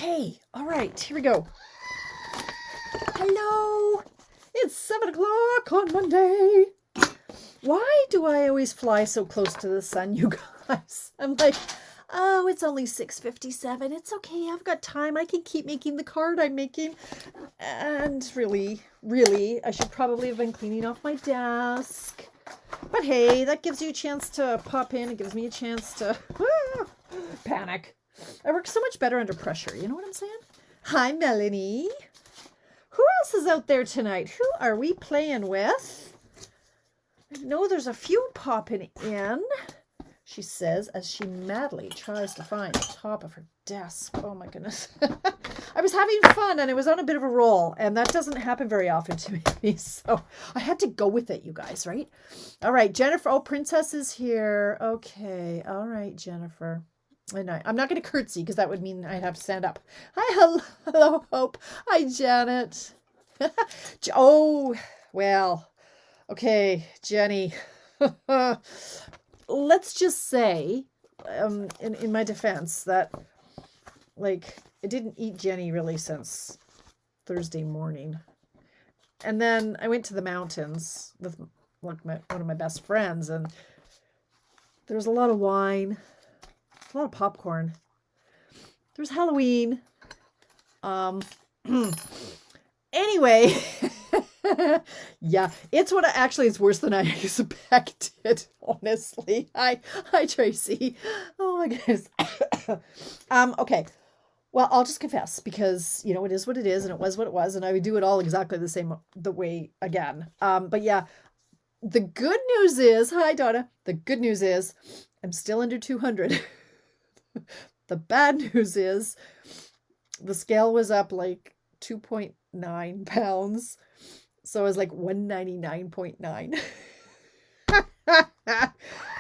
Okay, all right, here we go. Hello, it's 7 o'clock on Monday. Why do I always fly so close to the sun, you guys? I'm like, oh, it's only 6:57. It's okay, I've got time. I can keep making the card I'm making. And really, I should probably have been cleaning off my desk. But hey, that gives you a chance to pop in. It gives me a chance to panic. I work so much better under pressure. You know what I'm saying? Hi, Melanie. Who else is out there tonight? Who are we playing with? I know there's a few popping in, she says, as she madly tries to find the top of her desk. Oh my goodness. I was having fun and it was on a bit of a roll, and that doesn't happen very often to me. So I had to go with it, you guys, right? All right, Jennifer. Oh, Princess is here. Okay. All right, Jennifer. And I'm not going to curtsy because that would mean I'd have to stand up. Hi, hello, Hope. Hi, Janet. Oh, well, okay, Jenny. Let's just say, in my defense, that, like, I didn't eat Jenny really since Thursday morning. And then I went to the mountains with one of my best friends, and there was a lot of wine. A lot of popcorn. There's Halloween. Anyway, yeah, it's worse than I expected, honestly. Hi, Tracy. Oh my goodness. Okay. Well, I'll just confess because, you know, it is what it is and it was what it was, and I would do it all exactly the way again. But yeah, the good news is, hi, Donna. The good news is I'm still under 200. The bad news is the scale was up like 2.9 pounds. So it was like 199.9.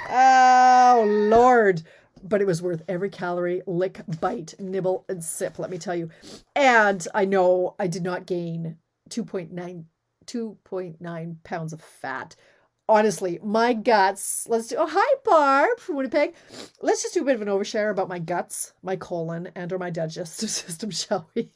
Oh, Lord. But it was worth every calorie, lick, bite, nibble, and sip, let me tell you. And I know I did not gain 2.9 pounds of fat. Honestly, my guts, oh, hi, Barb from Winnipeg. Let's just do a bit of an overshare about my guts, my colon, and or my digestive system, shall we?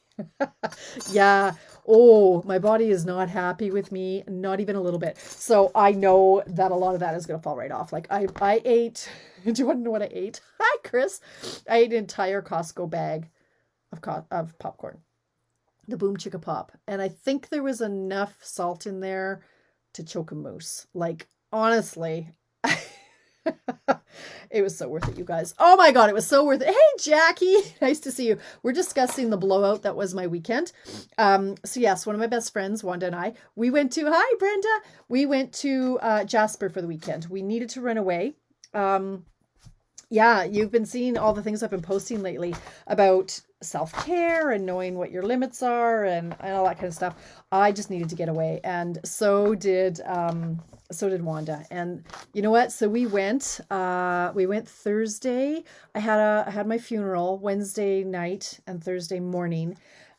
Yeah. Oh, my body is not happy with me, not even a little bit. So I know that a lot of that is going to fall right off. Like I ate, do you want to know what I ate? Hi, Chris. I ate an entire Costco bag of popcorn, the Boom Chicka Pop. And I think there was enough salt in there to choke a moose. Like, honestly, it was so worth it, you guys. Oh my God, it was so worth it. Hey, Jackie, nice to see you. We're discussing the blowout that was my weekend. So yes, one of my best friends, Wanda, and I, hi, Brenda. We went to Jasper for the weekend. We needed to run away. Yeah, you've been seeing all the things I've been posting lately about self-care and knowing what your limits are and all that kind of stuff. I just needed to get away. And so did Wanda. And you know what? So we went Thursday. I had my funeral Wednesday night and Thursday morning.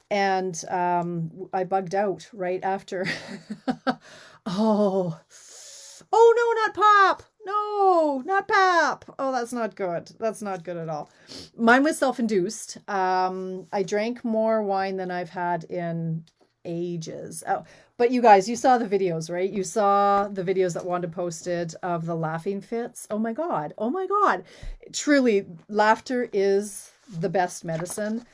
And I bugged out right after. Oh, no, not pop. No, not pap. Oh, that's not good. That's not good at all. Mine was self-induced. I drank more wine than I've had in ages. Oh, but you guys, you saw the videos, right? You saw the videos that Wanda posted of the laughing fits. Oh my God. Oh my God. Truly, laughter is the best medicine.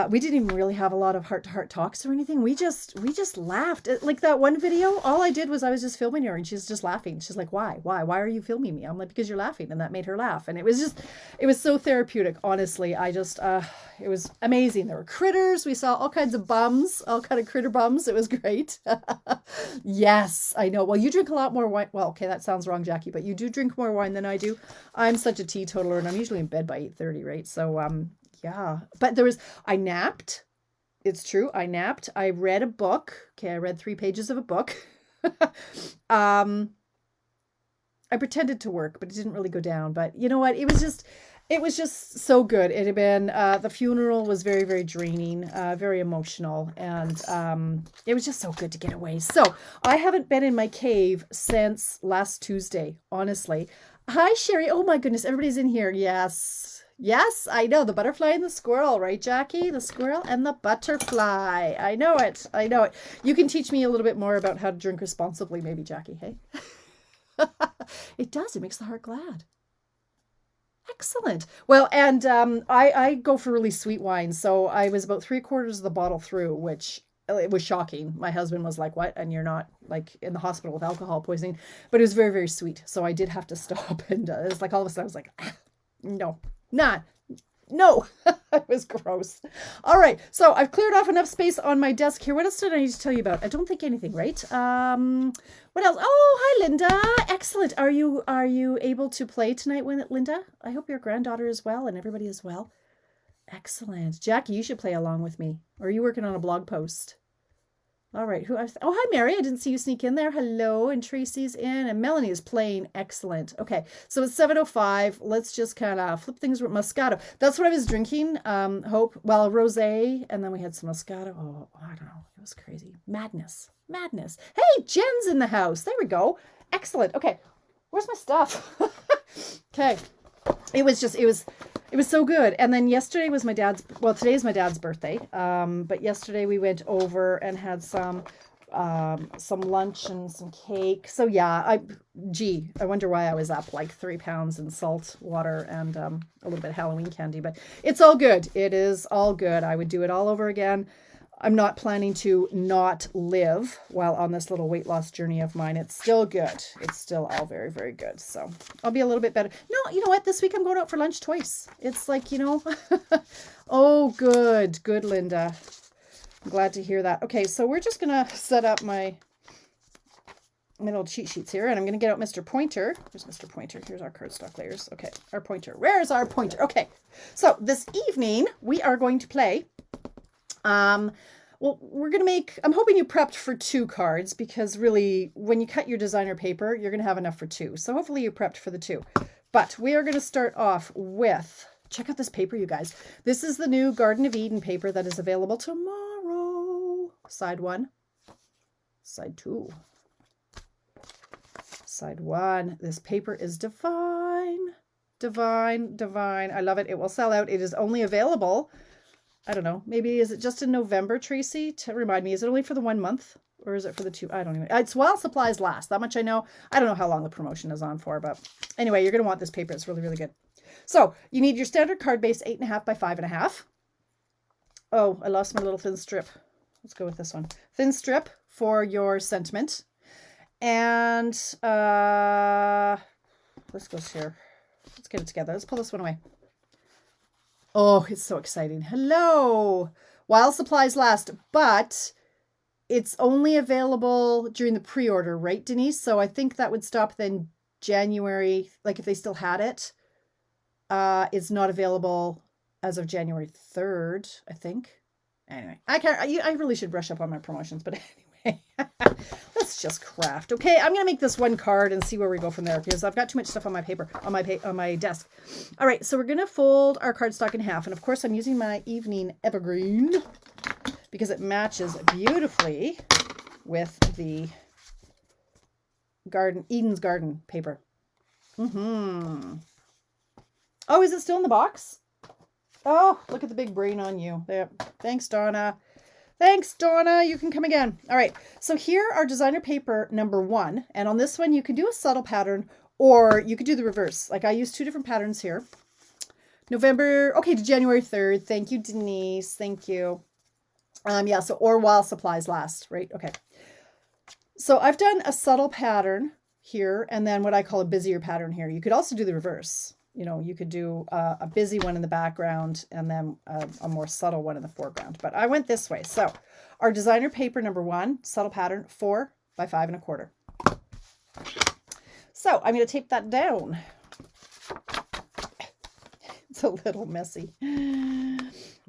We didn't even really have a lot of heart-to-heart talks or anything. We just laughed. Like that one video, all I did was I was just filming her and she's just laughing. She's like, why are you filming me? I'm like, because you're laughing. And that made her laugh. And it was so therapeutic. Honestly, it was amazing. There were critters. We saw all kinds of bums, all kind of critter bums. It was great. Yes, I know. Well, you drink a lot more wine. Well, okay, that sounds wrong, Jackie, but you do drink more wine than I do. I'm such a teetotaler and I'm usually in bed by 8:30, right? So, yeah, but I napped. It's true. I napped. I read a book. Okay. I read 3 pages of a book. I pretended to work, but it didn't really go down. But you know what? It was just so good. It had been, the funeral was very, very draining, very emotional. And, it was just so good to get away. So I haven't been in my cave since last Tuesday, honestly. Hi, Sherry. Oh my goodness. Everybody's in here. Yes. Yes, I know. The butterfly and the squirrel, right, Jackie? The squirrel and the butterfly. I know it. I know it. You can teach me a little bit more about how to drink responsibly, maybe, Jackie, hey? It does. It makes the heart glad. Excellent. Well, and I go for really sweet wine. So I was about three-quarters of the bottle through, which it was shocking. My husband was like, "What?" And you're not like in the hospital with alcohol poisoning, but it was very, very sweet. So I did have to stop, and it was like all of a sudden I was like, no, not no. It was gross. All right, so I've cleared off enough space on my desk here. What else did I need to tell you about? I don't think anything, right? What else? Oh, hi, Linda. Excellent. Are you able to play tonight, Linda? I hope your granddaughter is well and everybody is well. Excellent. Jackie, you should play along with me. Or are you working on a blog post? All right. Oh, hi, Mary. I didn't see you sneak in there. Hello. And Tracy's in. And Melanie is playing. Excellent. Okay. So it's 7:05. Let's just kind of flip things with Moscato. That's what I was drinking. Hope. Well, rosé. And then we had some Moscato. Oh, I don't know. It was crazy. Madness. Madness. Hey, Jen's in the house. There we go. Excellent. Okay. Where's my stuff? Okay. It was so good. And then yesterday was today's my dad's birthday. But yesterday we went over and had some lunch and some cake. So yeah, I wonder why I was up like 3 pounds in salt water and a little bit of Halloween candy, but it's all good. It is all good. I would do it all over again. I'm not planning to not live while on this little weight loss journey of mine. It's still good. It's still all very, very good. So I'll be a little bit better. No, you know what? This week I'm going out for lunch twice. It's like, oh, good. Good, Linda. I'm glad to hear that. Okay, so we're just going to set up my little cheat sheets here, and I'm going to get out Mr. Pointer. Where's Mr. Pointer? Here's our cardstock layers. Okay, our pointer. Where's our pointer? Okay, so this evening we are going to play... Well, I'm hoping you prepped for 2 cards because really when you cut your designer paper, you're going to have enough for 2. So hopefully you prepped for the 2. But we are going to start off with, check out this paper, you guys. This is the new Garden of Eden paper that is available tomorrow. Side 1, side 2, side 1. This paper is divine, divine, divine. I love it. It will sell out. It is only available, I don't know, maybe is it just in November, Tracy? To remind me, is it only for the 1 month or is it for the 2? I don't even, it's while supplies last. That much I know. I don't know how long the promotion is on for, but anyway, you're going to want this paper. It's really, really good. So you need your standard card base 8.5 by 5.5. Oh, I lost my little thin strip. Let's go with this one. Thin strip for your sentiment. And this goes here. Let's get it together. Let's pull this one away. Oh, it's so exciting. Hello. While supplies last, but it's only available during the pre-order, right, Denise? So I think that would stop then January, like if they still had it. It's not available as of January 3rd, I think. Anyway, I really should brush up on my promotions, but anyway, let's just craft. Okay, I'm gonna make this one card and see where we go from there because I've got too much stuff on my paper, on my desk. All right, so we're gonna fold our cardstock in half, and of course I'm using my evening evergreen because it beautifully with the Eden's Garden paper. Oh, is it still in the box? Oh, look at the big brain on you. There. Thanks, Donna. Thanks, Donna. You can come again. All right. So here are designer paper number 1. And on this one, you can do a subtle pattern or you could do the reverse. Like I use 2 different patterns here. November, okay, to January 3rd. Thank you, Denise. Thank you. Yeah, so or while supplies last, right? Okay. So I've done a subtle pattern here and then what I call a busier pattern here. You could also do the reverse. You could do a busy one in the background and then a more subtle one in the foreground. But I went this way. So our designer paper number 1, subtle pattern, 4 by 5.25. So I'm going to tape that down. It's a little messy.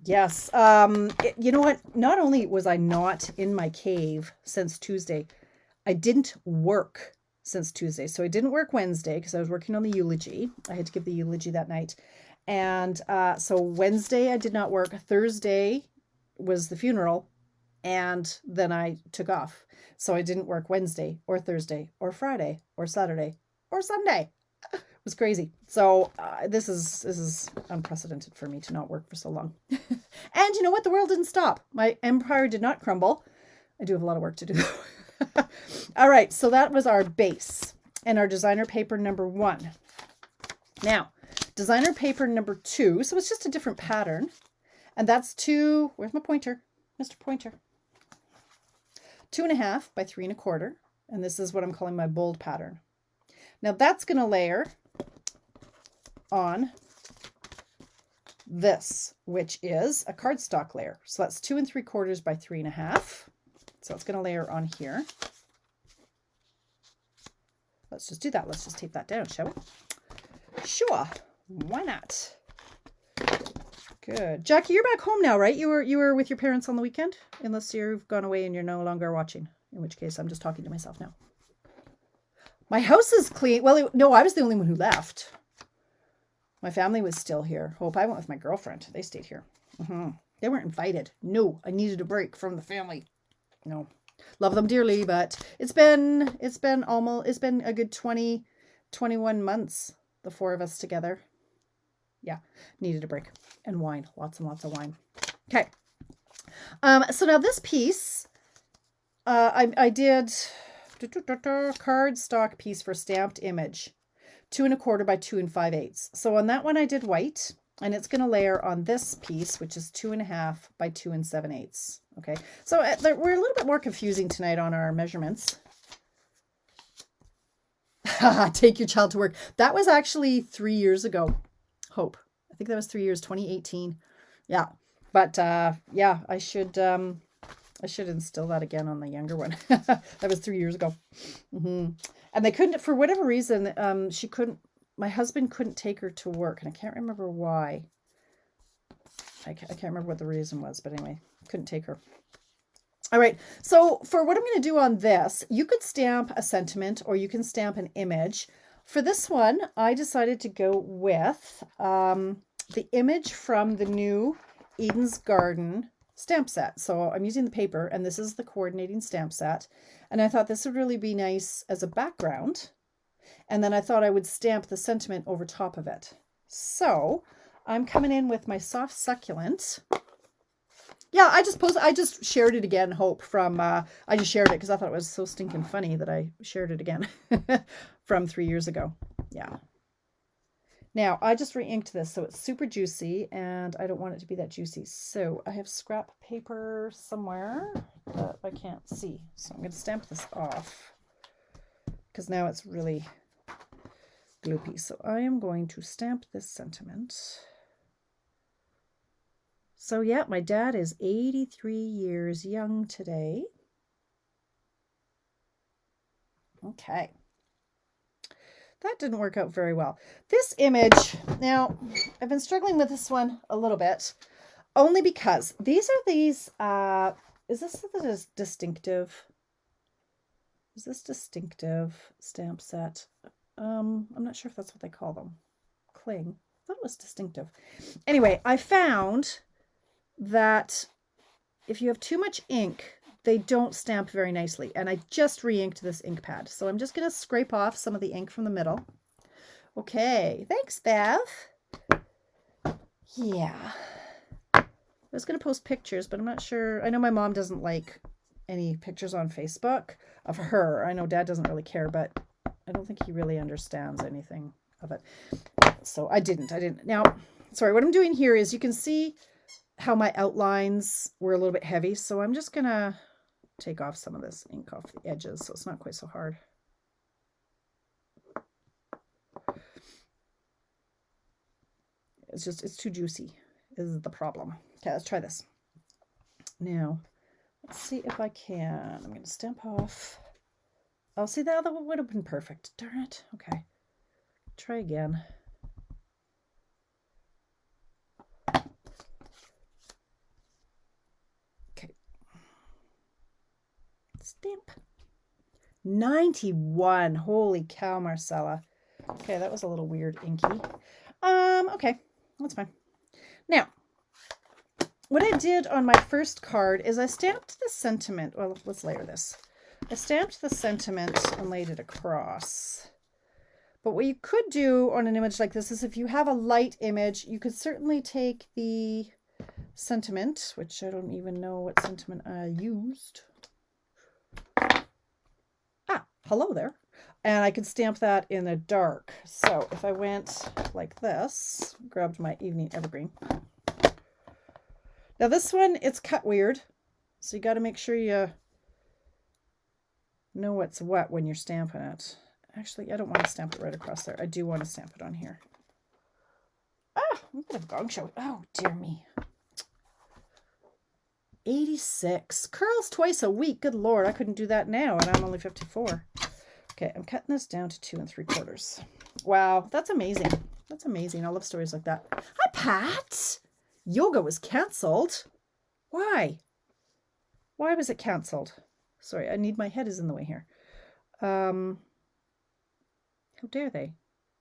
Yes. You know what? Not only was I not in my cave since Tuesday, I didn't work since Tuesday. So I didn't work Wednesday because I was working on the eulogy. I had to give the eulogy that night. And so Wednesday I did not work. Thursday was the funeral. And then I took off. So I didn't work Wednesday or Thursday or Friday or Saturday or Sunday. was crazy. So this is unprecedented for me to not work for so long. And you know what? The world didn't stop. My empire did not crumble. I do have a lot of work to do. All right. So that was our base and our designer paper number 1. Now, designer paper number 2. So it's just a different pattern. And that's 2. Where's my pointer? Mr. Pointer. 2.5 by 3 1/4. And this is what I'm calling my bold pattern. Now that's going to layer on this, which is a cardstock layer. So that's 2 3/4 by 3 1/2. So it's going to layer on here. Let's just do that. Let's just tape that down, shall we? Sure. Why not? Good. Jackie, you're back home now, right? You were with your parents on the weekend? Unless you've gone away and you're no longer watching. In which case, I'm just talking to myself now. My house is clean. Well, no, I was the only one who left. My family was still here. Hope I went with my girlfriend. They stayed here. They weren't invited. No, I needed a break from the family. No, love them dearly, but it's been a good 20, 21 months, the 4 of us together. Yeah, needed a break. And wine, lots and lots of wine. Okay. So now this piece, I did cardstock piece for stamped image, 2 1/4 by 2 5/8. So on that one I did white, and it's going to layer on this piece, which is 2 1/2 by 2 7/8. Okay, so we're a little bit more confusing tonight on our measurements. Take your child to work. That was actually 3 years ago. Hope. I think that was 3 years, 2018. Yeah. But yeah, I should instill that again on the younger one. That was 3 years ago. And they couldn't, for whatever reason, my husband couldn't take her to work. And I can't remember why. I can't remember what the reason was, but anyway, couldn't take her. All right. So for what I'm going to do on this, you could stamp a sentiment or you can stamp an image. For this one, I decided to go with the image from the new Eden's Garden stamp set. So I'm using the paper, and this is the coordinating stamp set. And I thought this would really be nice as a background. And then I thought I would stamp the sentiment over top of it. So I'm coming in with my soft succulent. Yeah, I just shared it again, Hope, from, I just shared it because I thought it was so stinking funny that I shared it again from 3 years ago. Yeah. Now, I just re-inked this, so it's super juicy, and I don't want it to be that juicy. So I have scrap paper somewhere that I can't see. So I'm going to stamp this off because now it's really gloopy. So I am going to stamp this sentiment. So yeah, my dad is 83 years young today. Okay. That didn't work out very well. This image, now I've been struggling with this one a little bit, only because these are these, is this the distinctive? Is this distinctive stamp set? I'm not sure if that's what they call them. Cling. I thought it was distinctive. Anyway, I found that if you have too much ink, they don't stamp very nicely. And I just re-inked this ink pad. So I'm just going to scrape off some of the ink from the middle. Okay. Thanks, Bev. Yeah. I was going to post pictures, but I'm not sure. I know my mom doesn't like any pictures on Facebook of her. I know Dad doesn't really care, but I don't think he really understands anything of it. So I didn't. Now, sorry, what I'm doing here is you can see how my outlines were a little bit heavy. So I'm just going to take off some of this ink off the edges so it's not quite so hard. It's too juicy is the problem. Okay, let's try this. Now, let's see if I can. I'm going to stamp off. Oh, see, the other one would have been perfect. Darn it. Okay. Try again. Okay. Stamp. 91. Holy cow, Marcella. Okay, that was a little weird inky. Okay, that's fine. Now, what I did on my first card is I stamped the sentiment. Well, let's layer this. I stamped the sentiment and laid it across. But what you could do on an image like this is if you have a light image, you could certainly take the sentiment, which I don't even know what sentiment I used. Ah, hello there. And I could stamp that in the dark. So if I went like this, grabbed my evening evergreen. Now this one, it's cut weird. So you got to make sure you know what's what when you're stamping it. Actually, I don't want to stamp it right across there. I do want to stamp it on here. Ah, I'm a bit of a gong show. Oh, dear me. 86. Curls twice a week. Good Lord, I couldn't do that now, and I'm only 54. Okay, I'm cutting this down to 2 3/4. Wow, that's amazing. That's amazing. I love stories like that. Hi, Pat. Yoga was canceled. Why? Why was it canceled? Sorry, my head is in the way here. How dare they?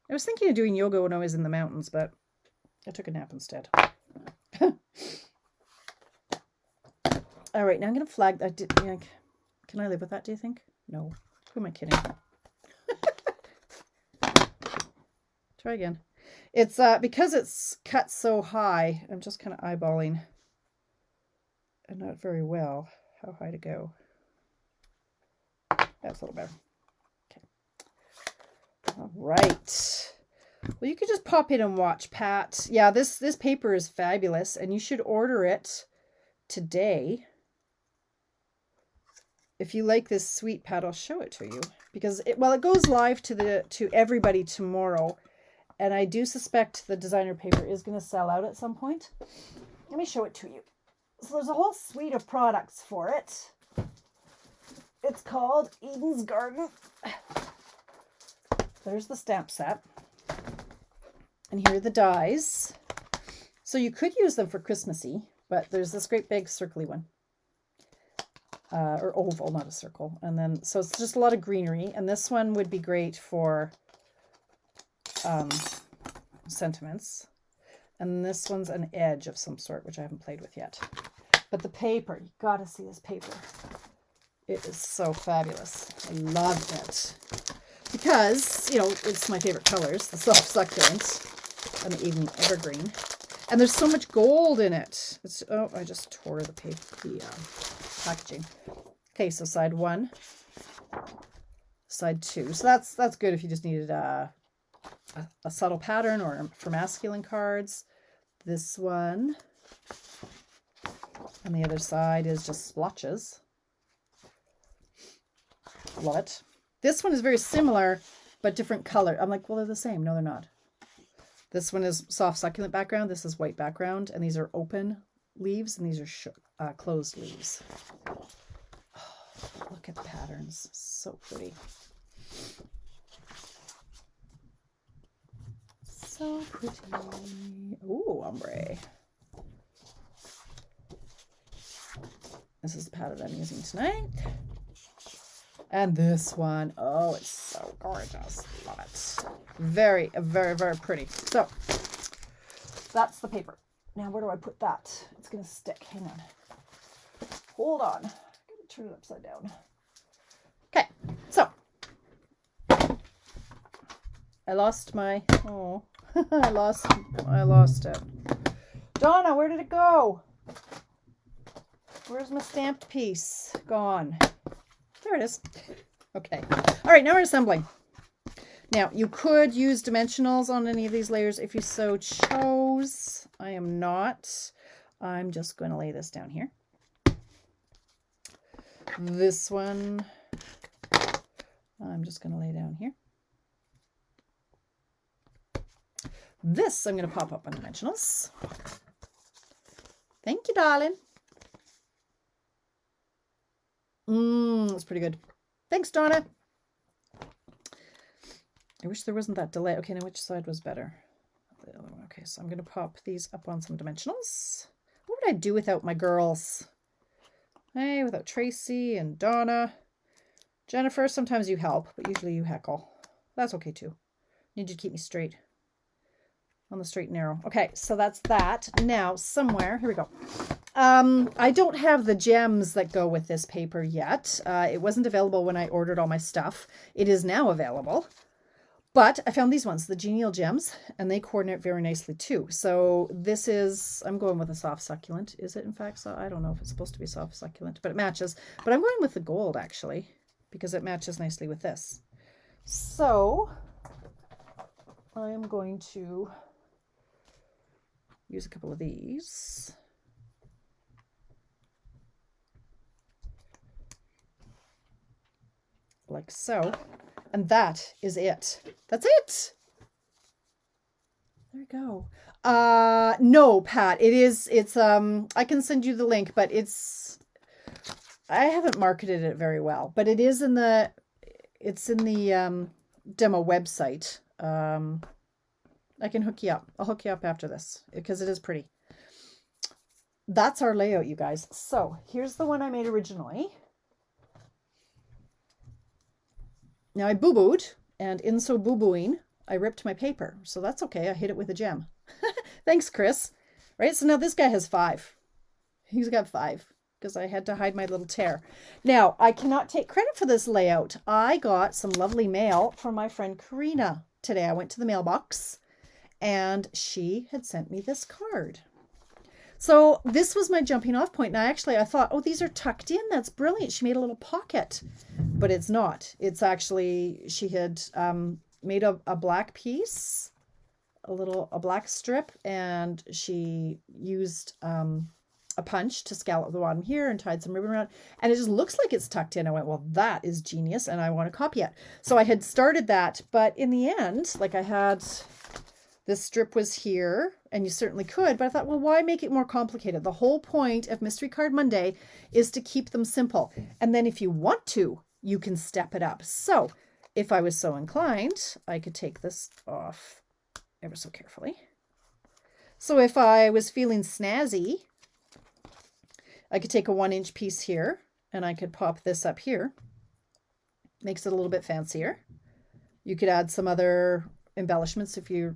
I was thinking of doing yoga when I was in the mountains, but I took a nap instead. All right, now I'm going to flag that. Can I live with that, do you think? No. Who am I kidding? Try again. It's because it's cut so high, I'm just kind of eyeballing and not very well how high to go. That's a little better. Okay. All right. Well, you could just pop in and watch, Pat. Yeah, this paper is fabulous, and you should order it today. If you like this sweet, Pat, I'll show it to you because it goes live to everybody tomorrow, and I do suspect the designer paper is going to sell out at some point. Let me show it to you. So there's a whole suite of products for it. It's called Eden's Garden. There's the stamp set. And here are the dies. So you could use them for Christmassy, but there's this great big circly one. Or oval, not a circle. And then, so it's just a lot of greenery. And this one would be great for sentiments. And this one's an edge of some sort, which I haven't played with yet. But the paper, you gotta see this paper. It is so fabulous. I love it. Because, it's my favorite colors, the soft succulent and the evening evergreen. And there's so much gold in it. I just tore the packaging. Okay, so side 1, side 2. So that's good if you just needed a subtle pattern or for masculine cards. This one. And the other side is just splotches. Love it. This one is very similar, but different color. I'm like, well, they're the same. No, they're not. This one is soft succulent background. This is white background. And these are open leaves, and these are closed leaves. Oh, look at the patterns. So pretty. So pretty. Ooh, ombre. This is the pattern I'm using tonight. And this one, oh, it's so gorgeous. Love it. Very, very, very pretty. So that's the paper. Now, where do I put that? It's going to stick. Hang on. Hold on. I'm going to turn it upside down. Okay. So I lost my, I lost it. Donna, where did it go? Where's my stamped piece? Gone. There it is. Okay. All right, now we're assembling. Now, you could use dimensionals on any of these layers if you so chose. I am not. I'm just going to lay this down here. This one, I'm just going to lay down here. This, I'm going to pop up on dimensionals. Thank you, darling. That's pretty good. Thanks, Donna. I wish there wasn't that delay. Okay, now which side was better? The other one. Okay, so I'm going to pop these up on some dimensionals. What would I do without my girls? Hey, without Tracy and Donna. Jennifer, sometimes you help, but usually you heckle. That's okay too. Need you to keep me straight. On the straight and narrow. Okay, so that's that. Now, somewhere, here we go. I don't have the gems that go with this paper yet. It wasn't available when I ordered all my stuff. It is now available. But I found these ones, the Genial Gems, and they coordinate very nicely too. So this is, I'm going with a soft succulent. Is it in fact, so I don't know if it's supposed to be soft succulent, but it matches. But I'm going with the gold actually, because it matches nicely with this. So I am going to use a couple of these. Like so. And that is it. That's it. There we go. No, Pat, it's I can send you the link, but I haven't marketed it very well, but it's in the demo website. I can hook you up. I'll hook you up after this because it is pretty. That's our layout, you guys. So here's the one I made originally. Now I boo-booed, and in so boo-booing, I ripped my paper. So that's okay. I hit it with a gem. Thanks, Chris. Right? So now this guy has 5. He's got 5 because I had to hide my little tear. Now, I cannot take credit for this layout. I got some lovely mail from my friend Corinna today. I went to the mailbox, and she had sent me this card. So this was my jumping off point. Now, actually, I thought, oh, these are tucked in. That's brilliant. She made a little pocket, but it's not. It's actually, she had made a black piece, a black strip, and she used a punch to scallop the bottom here and tied some ribbon around. And it just looks like it's tucked in. I went, well, that is genius, and I want to copy it. So I had started that, but in the end, like I had... This strip was here, and you certainly could, but I thought, well, why make it more complicated? The whole point of Mystery Card Monday is to keep them simple. And then if you want to, you can step it up. So if I was so inclined, I could take this off ever so carefully. So if I was feeling snazzy, I could take a 1-inch piece here, and I could pop this up here. Makes it a little bit fancier. You could add some other embellishments if you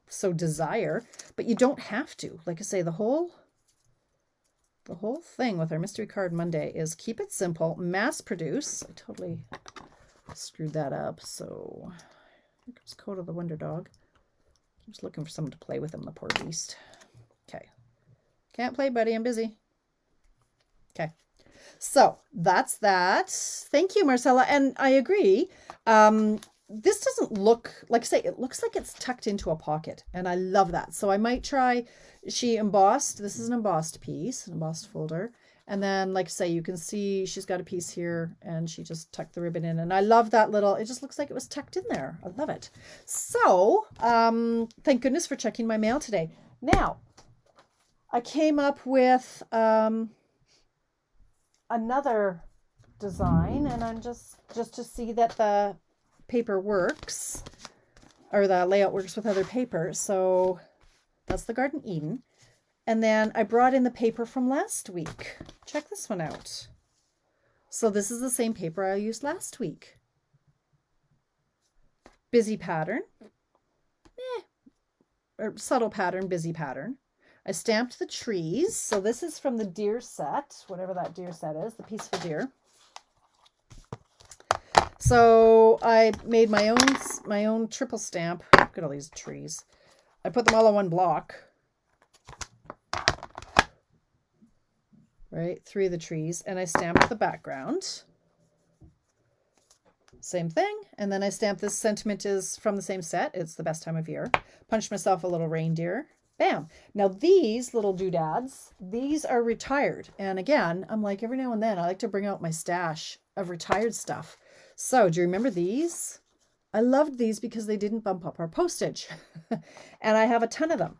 so desire, but you don't have to. Like I say, the whole thing with our Mystery Card Monday is keep it simple, mass produce. I totally screwed that up. So here comes Coda the Wonder Dog. Keeps looking for someone to play with him, the poor beast. Okay. Can't play, buddy. I'm busy. Okay. So that's that. Thank you, Marcella. And I agree. This doesn't look, like I say, it looks like it's tucked into a pocket, and I love that. So I might try, she embossed, this is an embossed piece, an embossed folder. And then, like I say, you can see she's got a piece here, and she just tucked the ribbon in. And I love that little, it just looks like it was tucked in there. I love it. So, thank goodness for checking my mail today. Now, I came up with another design, and I'm just to see that the paper works, or the layout works with other paper. So that's the Garden Eden. And then I brought in the paper from last week. Check this one out. So this is the same paper I used last week. Busy pattern. Or subtle pattern, busy pattern. I stamped the trees. So this is from the deer set, whatever that deer set is, the Peaceful Deer. So I made my own triple stamp. Look at all these trees. I put them all on one block. Right, 3 of the trees, and I stamped the background. Same thing, and then I stamped this sentiment is from the same set. It's the best time of year. Punched myself a little reindeer. Bam. Now these little doodads, these are retired. And again, I'm like, every now and then I like to bring out my stash of retired stuff. So do you remember these? I loved these because they didn't bump up our postage. And I have a ton of them.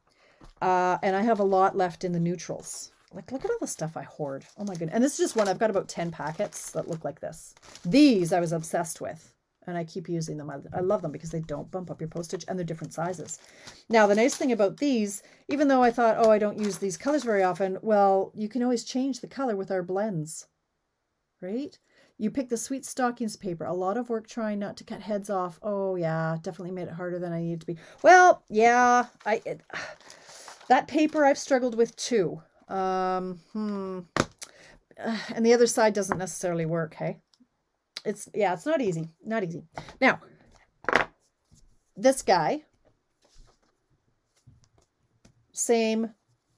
And I have a lot left in the neutrals. Like, look at all the stuff I hoard. Oh my goodness. And this is just one. I've got about 10 packets that look like this. These I was obsessed with. And I keep using them. I love them because they don't bump up your postage, and they're different sizes. Now, the nice thing about these, even though I thought, oh, I don't use these colors very often, well, you can always change the color with our blends, right? You pick the Sweet Stockings paper. A lot of work trying not to cut heads off. Oh, yeah, definitely made it harder than I needed to be. Well, yeah, that paper I've struggled with too. And the other side doesn't necessarily work, hey? It's not easy. Not easy. Now, this guy, same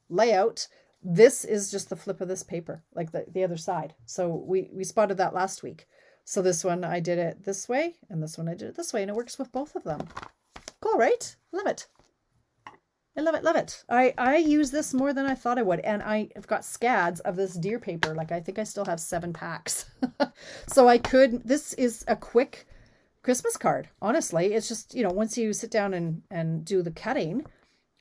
layout. This is just the flip of this paper, like the other side. So we spotted that last week. So this one I did it this way, and this one I did it this way, and it works with both of them. Cool, right? Love it. I love it, love it. I use this more than I thought I would, and I've got scads of this deer paper. Like I think I still have 7 packs. So this is a quick Christmas card. Honestly, it's just, once you sit down and do the cutting,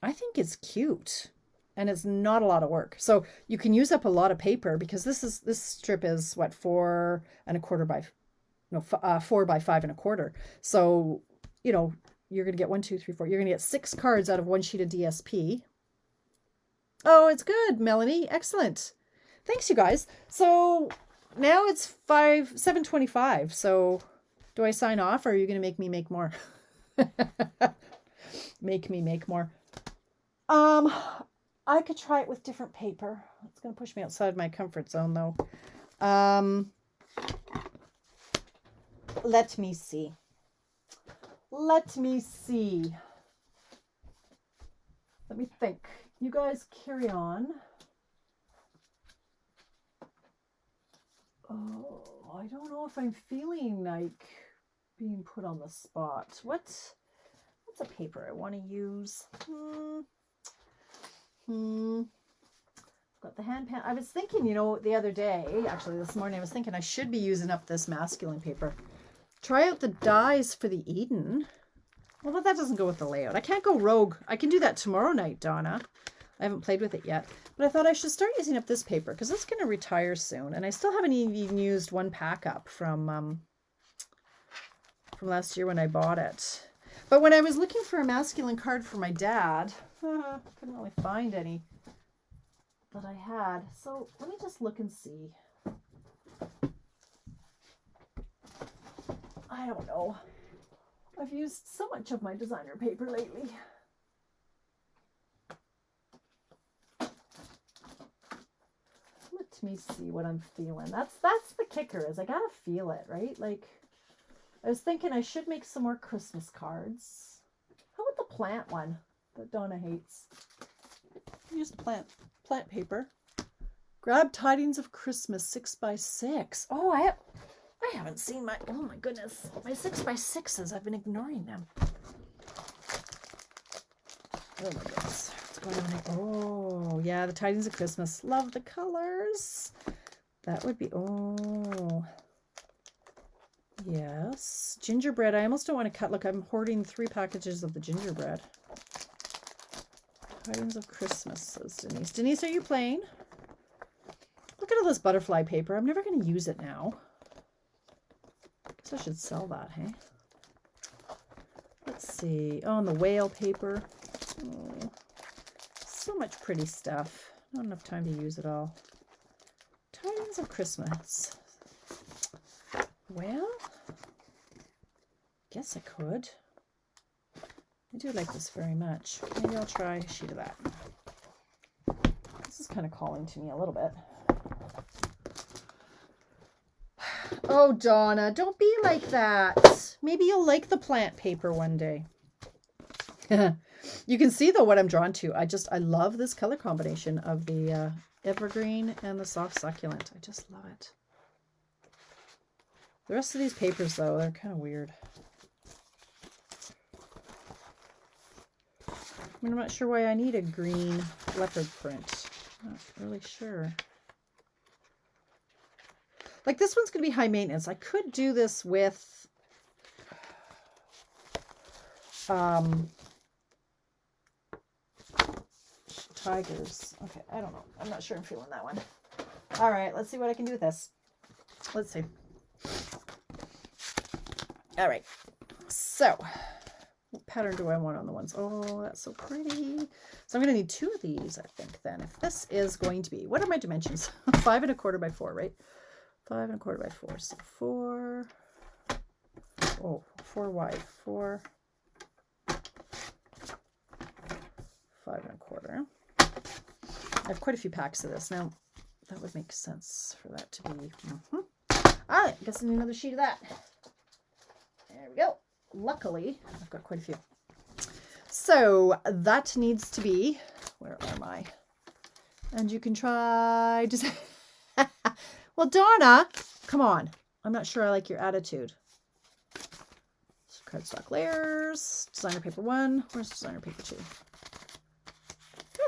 I think it's cute. And it's not a lot of work. So you can use up a lot of paper because this strip is what, 4 by 5 1/4. So, you're going to get 1, 2, 3, 4. You're going to get 6 cards out of 1 sheet of DSP. Oh, it's good, Melanie. Excellent. Thanks, you guys. So now it's 7:25. So do I sign off, or are you going to make me make more? Make me make more. I could try it with different paper. It's going to push me outside my comfort zone, though. Let me see. Let me think. You guys carry on. Oh, I don't know if I'm feeling like being put on the spot. What's a paper I want to use? Got the hand pan. I was thinking, the other day, actually this morning, I was thinking I should be using up this masculine paper. Try out the dies for the Eden. Well, but that doesn't go with the layout. I can't go rogue. I can do that tomorrow night, Donna. I haven't played with it yet. But I thought I should start using up this paper because it's going to retire soon. And I still haven't even used 1 pack up from last year when I bought it. But when I was looking for a masculine card for my dad, I couldn't really find any that I had. So let me just look and see. I don't know. I've used so much of my designer paper lately. Let me see what I'm feeling. That's the kicker, is I gotta feel it, right? Like, I was thinking I should make some more Christmas cards. How about the plant one that Donna hates? Use the plant paper. Grab Tidings of Christmas 6x6. Oh, I haven't seen oh my goodness, my 6x6s. I've been ignoring them. Oh my goodness, what's going on here? Oh yeah, the Tidings of Christmas. Love the colors. That would be, oh yes. Gingerbread. I almost don't want to cut. Look, I'm hoarding 3 packages of the gingerbread. Tidings of Christmas, says Denise. Denise, are you playing? Look at all this butterfly paper. I'm never going to use it now. Guess I should sell that, hey? Let's see. Oh, and the whale paper. Oh, so much pretty stuff. Not enough time to use it all. Tidings of Christmas. Well, guess I could. I do like this very much. Maybe I'll try a sheet of that. This is kind of calling to me a little bit. Oh, Donna, don't be like that. Maybe you'll like the plant paper one day. You can see, though, what I'm drawn to. I love this color combination of the evergreen and the soft succulent. I just love it. The rest of these papers, though, they're kind of weird. I mean, I'm not sure why I need a green leopard print. Not really sure. Like, this one's going to be high maintenance. I could do this with tigers. Okay, I don't know. I'm not sure I'm feeling that one. All right, let's see what I can do with this. Let's see. All right, so what pattern do I want on the ones? Oh, that's so pretty. So I'm going to need 2 of these, I think, then. If this is going to be, what are my dimensions? 5 1/4 by 4, right? 5 1/4 by 4. So 4. Oh, 4 wide. 4. 5 1/4. I have quite a few packs of this. Now, that would make sense for that to be. All right, guess I need another sheet of that. There we go. luckily, I've got quite a few. So that needs to be, where am I? And you can try just, well, Donna, come on. I'm not sure I like your attitude. Cardstock layers, designer paper 1. Where's designer paper 2?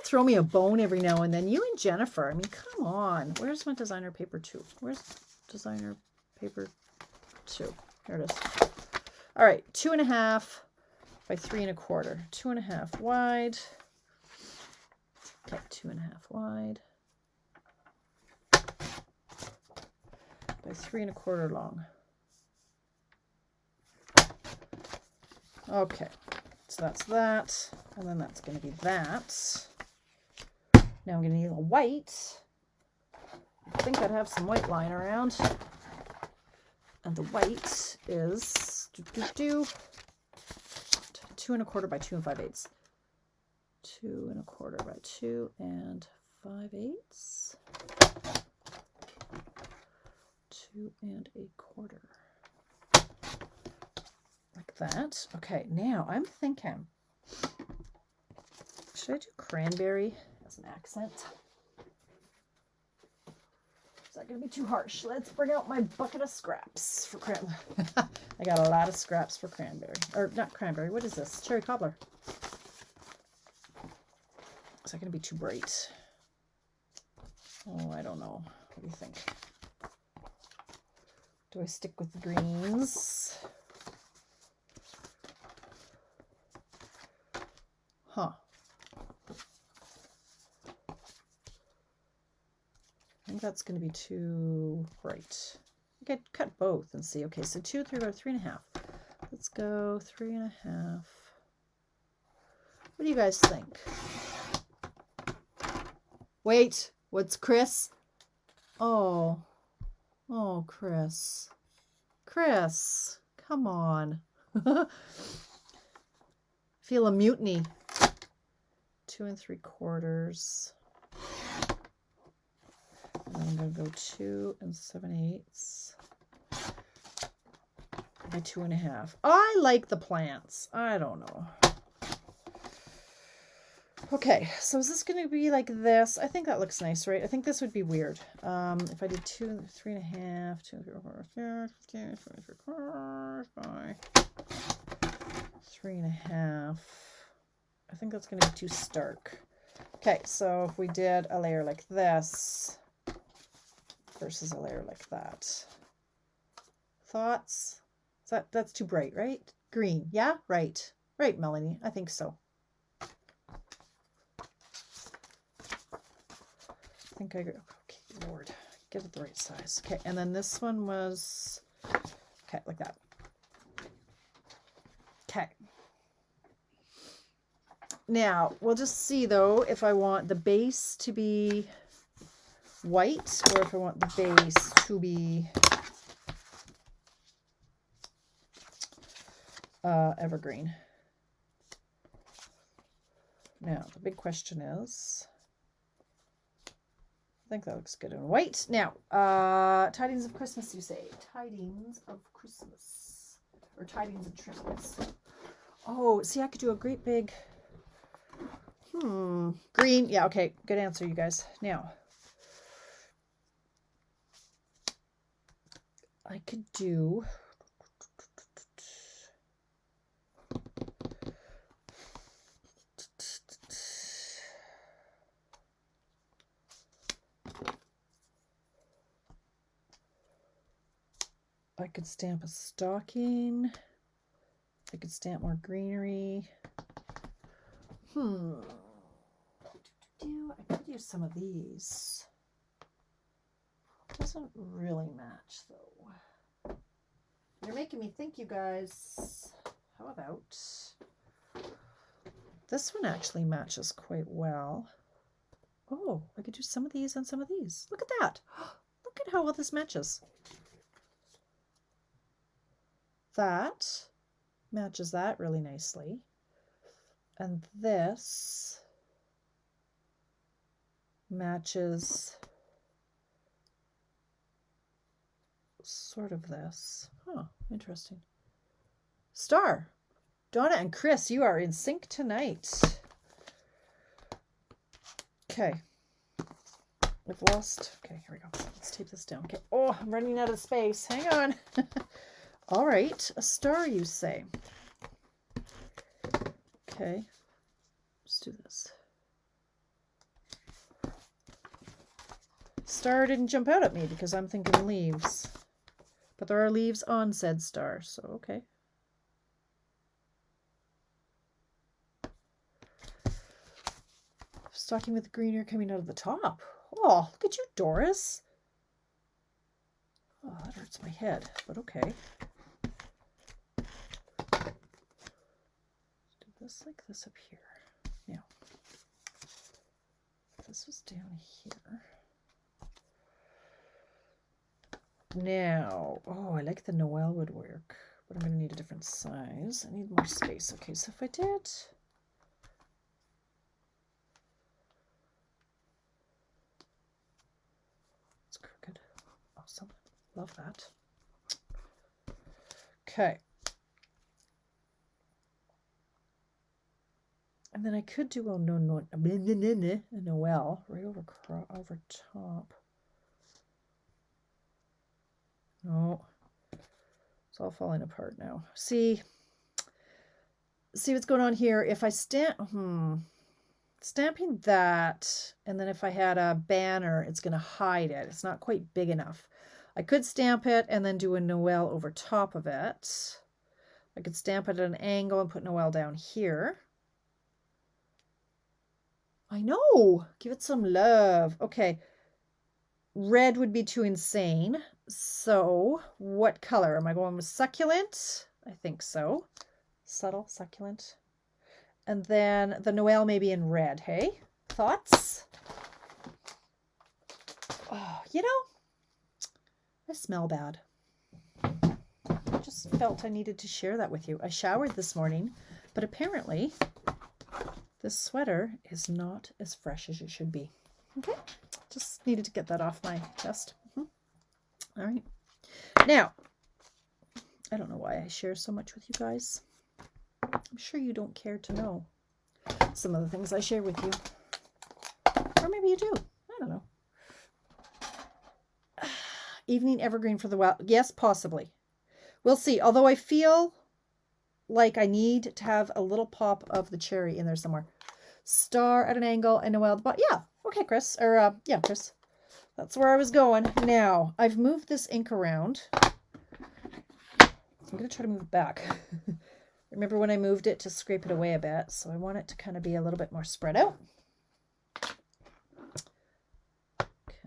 Throw me a bone every now and then. You and Jennifer. I mean, come on. Where's my designer paper 2? Where's designer paper 2? Here it is. All right, 2.5 by 3 1/4. 2.5 wide. Okay, 2.5 wide by 3 1/4 long. Okay, so that's that, and then that's going to be that. Now I'm going to need a white. I think I'd have some white lying around. And the white is 2 1/4 by 2 5/8. 2 1/4 by 2 5/8. 2 1/4. Like that. Okay, now I'm thinking, should I do cranberry as an accent? Is that going to be too harsh? Let's bring out my bucket of scraps for cranberry. I got a lot of scraps for cranberry. Or not cranberry, what is this? Cherry cobbler. Is that going to be too bright? Oh, I don't know. What do you think? Do I stick with the greens? Huh. I think that's going to be too bright. I could cut both and see. Okay, so 2, 3, 3.5. Let's go 3.5. What do you guys think? Wait, what's Chris? Oh, Chris. Chris, come on. Feel a mutiny. 2 3/4. And I'm going to go 2 7/8 by 2.5. I like the plants. I don't know. Okay, so is this going to be like this? I think that looks nice, right? I think this would be weird. If I did 2 3.5, 2 3/4 by 3.5. I think that's going to be too stark. Okay, so if we did a layer like this versus a layer like that. Thoughts? That's too bright, right? Green, yeah? Right. Right, Melanie, I think so. I think I go, okay, Lord, get it the right size. Okay, and then this one was, okay, like that. Okay. Now, we'll just see, though, if I want the base to be white or if I want the base to be evergreen. Now, the big question is, I think that looks good in white. Now, tidings of Christmas, you say. Tidings of Christmas. Or tidings of trimmings. Oh, see, I could do a great big... green. Yeah, okay. Good answer, you guys. Now, I could do... I could stamp a stocking. I could stamp more greenery. I could use some of these. Doesn't really match though. You're making me think, you guys. How about this one? Actually matches quite well. Oh, I could do some of these and some of these. Look at that. Look at how well this matches. That matches that really nicely. And this matches sort of this. Huh, interesting. Star. Donna and Chris, you are in sync tonight. Okay. We've lost. Okay, here we go. Let's tape this down. Okay. Oh, I'm running out of space. Hang on. All right. A star, you say. Okay. Let's do this. Star didn't jump out at me because I'm thinking leaves. But there are leaves on said star, so okay. Stocking with greener coming out of the top. Oh, look at you, Doris. Oh, that hurts my head, but okay. Let's do this like this up here. Now, this was down here. Now, oh, I like the Noel would work, but I'm going to need a different size. I need more space. Okay, so if I did... It's crooked. Awesome. Love that. Okay. And then I could do a Noel right over top. No, it's all falling apart now. See what's going on here. If I stamping that, and then if I had a banner, it's going to hide it. It's not quite big enough. I could stamp it and then do a Noel over top of it. I could stamp it at an angle and put Noel down here. I know. Give it some love. Okay. Red would be too insane. So what color? Am I going with succulent? I think so. Subtle, succulent. And then the Noel maybe in red, hey? Thoughts? Oh, you know, I smell bad. I just felt I needed to share that with you. I showered this morning, but apparently this sweater is not as fresh as it should be. Okay, just needed to get that off my chest. All right. Now, I don't know why I share so much with you guys. I'm sure you don't care to know some of the things I share with you. Or maybe you do. I don't know. Evening evergreen for the wild. Yes, possibly. We'll see. Although I feel like I need to have a little pop of the cherry in there somewhere. Star at an angle and Noel at the bottom. Yeah. Okay, Chris. Or, yeah, Chris. That's where I was going. Now, I've moved this ink around. I'm going to try to move it back. Remember when I moved it to scrape it away a bit? So I want it to kind of be a little bit more spread out.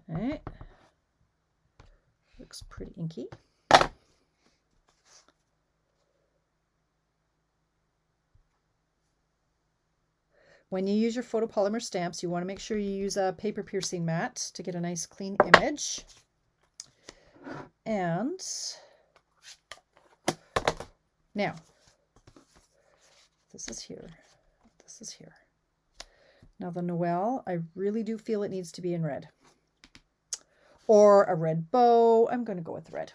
Okay. Looks pretty inky. When you use your photopolymer stamps, you want to make sure you use a paper piercing mat to get a nice clean image. And now, this is here. This is here. Now the Noel, I really do feel it needs to be in red. Or a red bow. I'm going to go with red.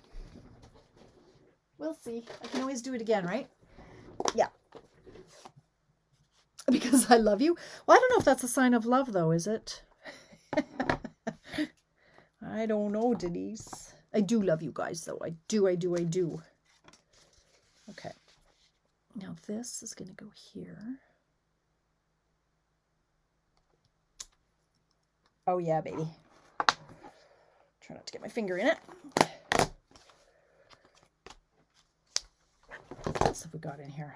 We'll see. I can always do it again, right? Yeah. Because I love you. Well, I don't know if that's a sign of love, though, is it? I don't know, Denise. I do love you guys, though. I do. Okay. Now this is going to go here. Oh, yeah, baby. Try not to get my finger in it. What else have we got in here?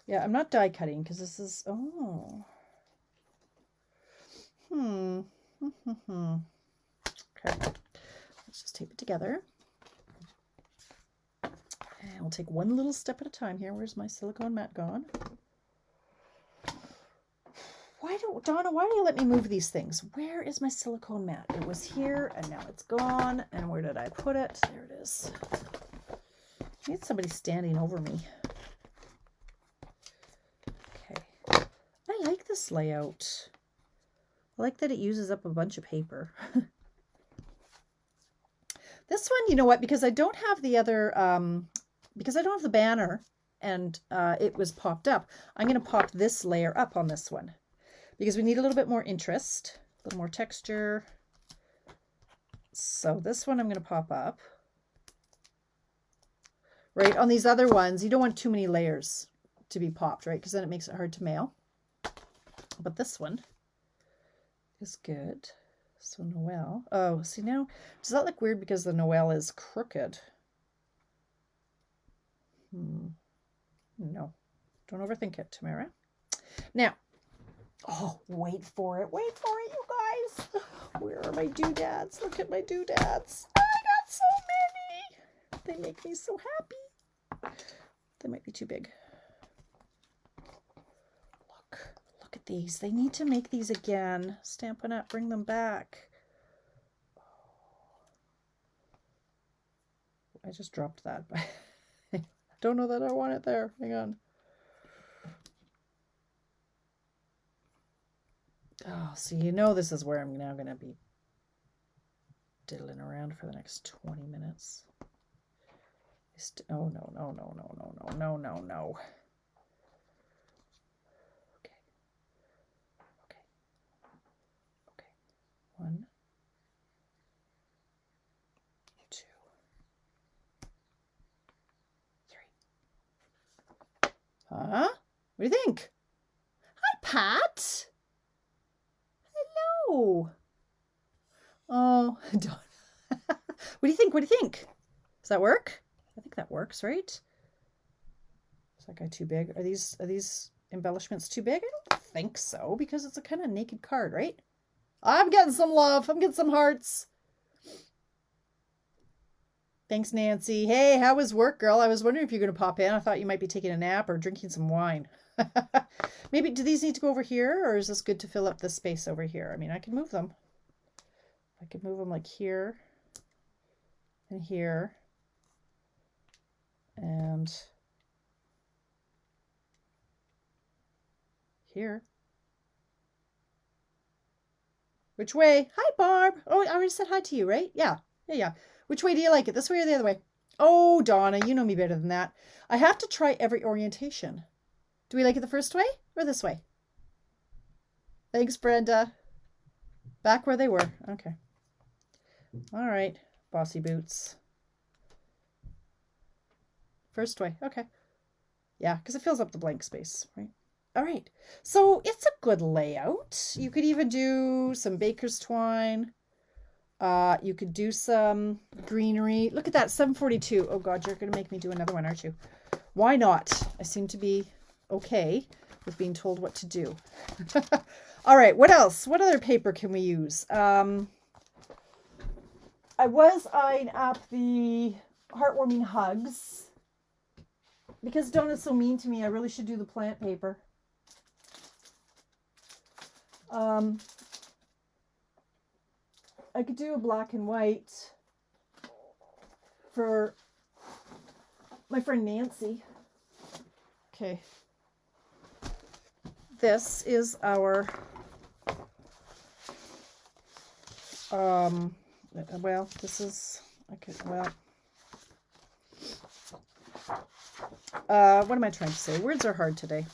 Yeah, I'm not die cutting because this is, oh. Okay, let's just tape it together. And we'll take one little step at a time here. Where's my silicone mat gone? Donna, why do you let me move these things? Where is my silicone mat? It was here and now it's gone. And where did I put it? There it is. I need somebody standing over me. I like this layout. I like that it uses up a bunch of paper. This this one, you know what, because I don't have the other, because I don't have the banner and it was popped up, I'm going to pop this layer up on this one because we need a little bit more interest, a little more texture. So this one I'm going to pop up. Right, on these other ones, you don't want too many layers to be popped, right? Because then it makes it hard to mail. But this one is good. So Noel. Oh, see now, does that look weird because the Noel is crooked? No, don't overthink it, Tamara. Now, oh, wait for it, you guys. Where are my doodads? Look at my doodads. I got so many. They make me so happy. They might be too big. Look at these. They need to make these again. Stampin' Up, bring them back. I just dropped that. I don't know that I want it there. Hang on. Oh, so you know this is where I'm now going to be diddling around for the next 20 minutes. Oh, no. Okay. 1, 2, 3. Huh? What do you think? Hi, Pat. Hello. Oh, don't. What do you think? What do you think? Does that work? I think that works, right? Is that guy too big? Are these embellishments too big? I don't think so, because it's a kind of naked card, right? I'm getting some love. I'm getting some hearts. Thanks, Nancy. Hey, how was work, girl? I was wondering if you're going to pop in. I thought you might be taking a nap or drinking some wine. Maybe, do these need to go over here, or is this good to fill up this space over here? I mean, I can move them. I could move them like here and here and here. Which way? Hi, Barb. Oh, I already said hi to you, right? Yeah. Which way do you like it? This way or the other way? Oh, Donna, you know me better than that. I have to try every orientation. Do we like it the first way or this way? Thanks, Brenda. Back where they were. Okay. All right. Bossy boots. First way. Okay. Yeah, because it fills up the blank space, right? All right. So it's a good layout. You could even do some baker's twine. You could do some greenery. Look at that, 742. Oh God, you're going to make me do another one, aren't you? Why not? I seem to be okay with being told what to do. All right, what else? What other paper can we use? I was eyeing up the heartwarming hugs. Because Donna's so mean to me, I really should do the plant paper. I could do a black and white for my friend Nancy. Okay. This is our, well, this is, okay, well, what am I trying to say? Words are hard today.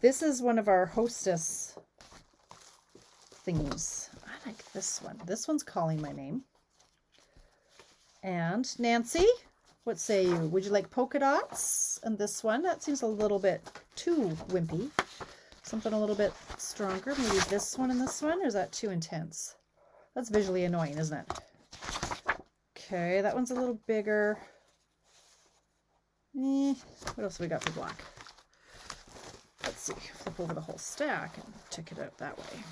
This is one of our hostess thingies. I like this one. This one's calling my name. And Nancy, what say you? Would you like polka dots? And this one, that seems a little bit too wimpy. Something a little bit stronger. Maybe this one and this one, or is that too intense? That's visually annoying, isn't it? Okay, that one's a little bigger. What else have we got for black? Let's see. Flip over the whole stack and check it out that way.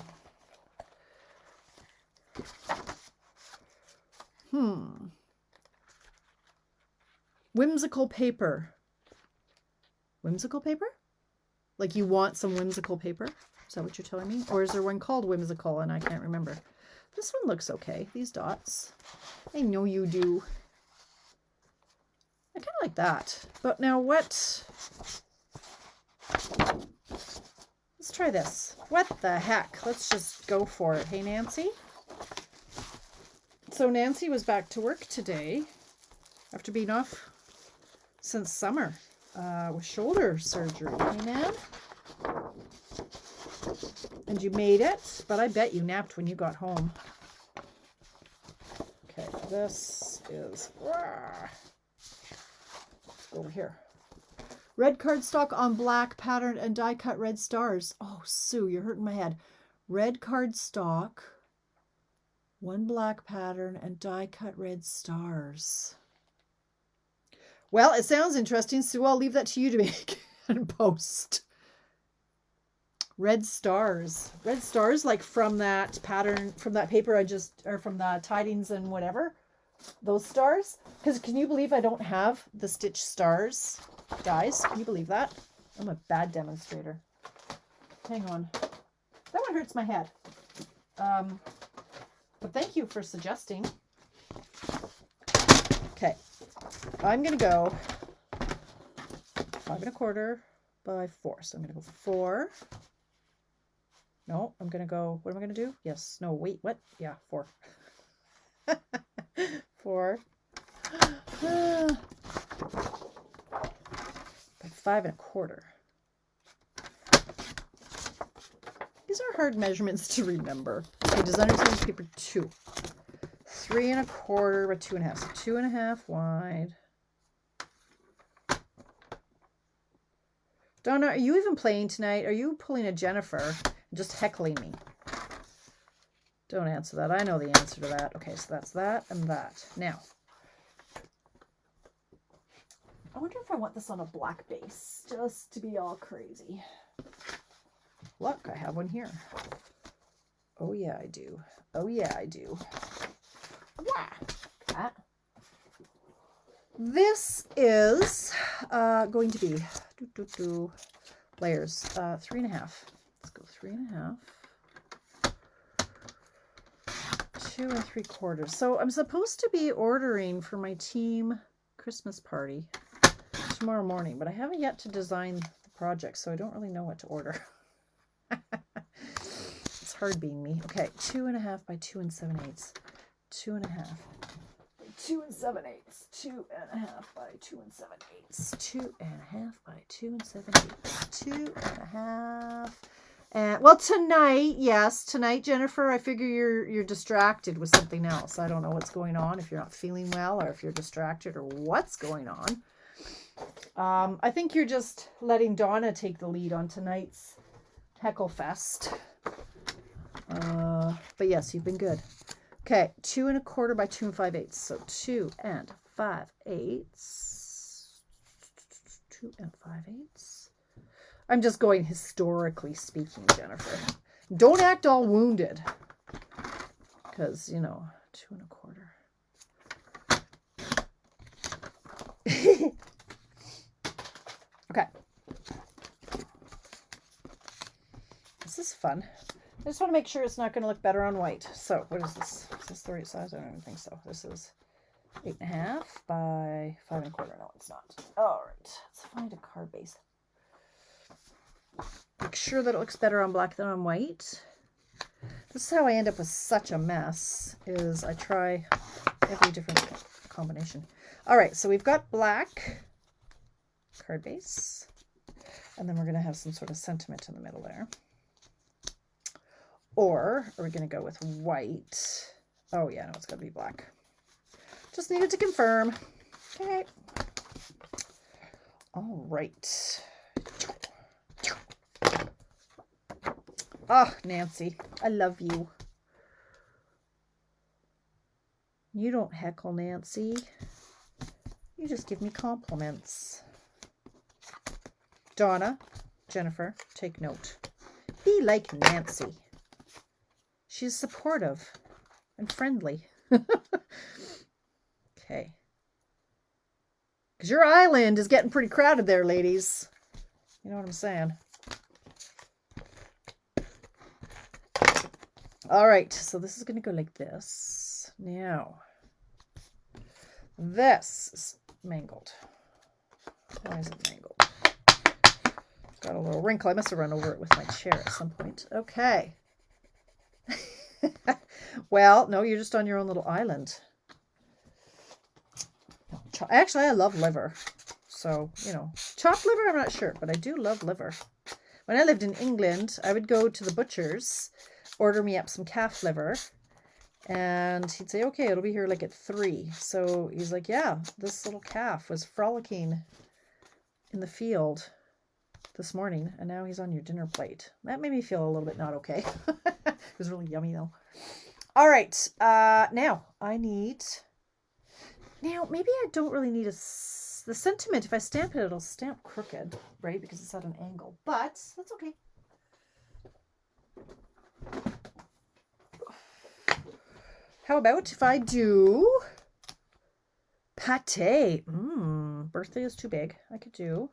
Whimsical paper. Whimsical paper? Like you want some whimsical paper? Is that what you're telling me? Or is there one called whimsical and I can't remember? This one looks okay. These dots. I know you do. I kind of like that. But now what? Let's try this. What the heck? Let's just go for it. Hey, Nancy? So Nancy was back to work today after being off since summer with shoulder surgery. Hey, man? And you made it, but I bet you napped when you got home. Okay, this is... Let's go over here. Red cardstock on black pattern and die cut red stars. Oh, Sue, you're hurting my head. Red cardstock, one black pattern and die cut red stars. Well, it sounds interesting, Sue. I'll leave that to you to make and post. Red stars. Red stars like from that pattern, from that paper or from the tidings and whatever. Those stars. Because can you believe I don't have the stitch stars? Guys, can you believe that? I'm a bad demonstrator. Hang on. That one hurts my head. But thank you for suggesting. Okay. I'm going to go 5 1/4 by 4. So I'm going to go 4. No, I'm going to go, what am I going to do? Yes. No, wait, what? Yeah, 4. 4. By 5 1/4. These are hard measurements to remember. Okay, designer size paper 2. 3 1/4 by 2 1/2. So 2 1/2 wide. Donna, are you even playing tonight? Are you pulling a Jennifer and just heckling me? Don't answer that. I know the answer to that. Okay, so that's that and that. Now, I wonder if I want this on a black base, just to be all crazy. Look, I have one here. Oh yeah, I do. Oh yeah, I do. Wow. This is going to be layers 3 1/2. Let's go 3 1/2. 2 3/4. So I'm supposed to be ordering for my team Christmas party tomorrow morning, but I haven't yet to design the project, so I don't really know what to order. It's hard being me. Okay, 2 1/2 by 2 7/8. 2 1/2 by 2 7/8. 2 1/2 by 2 7/8. 2 1/2 by 2 7/8. 2 1/2. Well, tonight, yes, tonight, Jennifer, I figure you're distracted with something else. I don't know what's going on, if you're not feeling well or if you're distracted or what's going on. I think you're just letting Donna take the lead on tonight's Heckle Fest. But yes, you've been good. Okay, 2 1/4 by 2 5/8. So 2 5/8. 2 5/8. I'm just going historically speaking, Jennifer. Don't act all wounded. Because, 2 1/4. Okay. This is fun. I just want to make sure it's not going to look better on white. So, what is this? Is this the right size? I don't even think so. This is 8 1/2 by 5 1/4. No, it's not. All right. Let's find a card base. Make sure that it looks better on black than on white. This is how I end up with such a mess, is I try every different combination. All right, so we've got black card base, and then we're going to have some sort of sentiment in the middle there. Or are we going to go with white? Oh yeah, no, it's going to be black. Just needed to confirm. Okay. All right. Oh, Nancy, I love you. You don't heckle, Nancy. You just give me compliments. Donna, Jennifer, take note. Be like Nancy. She's supportive and friendly. Okay. Because your island is getting pretty crowded there, ladies. You know what I'm saying? All right, so this is going to go like this. Now, this is mangled. Why is it mangled? It's got a little wrinkle. I must have run over it with my chair at some point. Okay. Well, no, you're just on your own little island. Actually, I love liver. So, you know, chopped liver, I'm not sure, but I do love liver. When I lived in England, I would go to the butcher's, order me up some calf liver, and he'd say, okay, it'll be here like at 3. So he's like, yeah, this little calf was frolicking in the field this morning, and now he's on your dinner plate. That made me feel a little bit not okay. It was really yummy though. All right, now I need... Now, maybe I don't really need the sentiment. If I stamp it, it'll stamp crooked, right? Because it's at an angle. But that's okay. How about if I do pate? Birthday is too big. I could do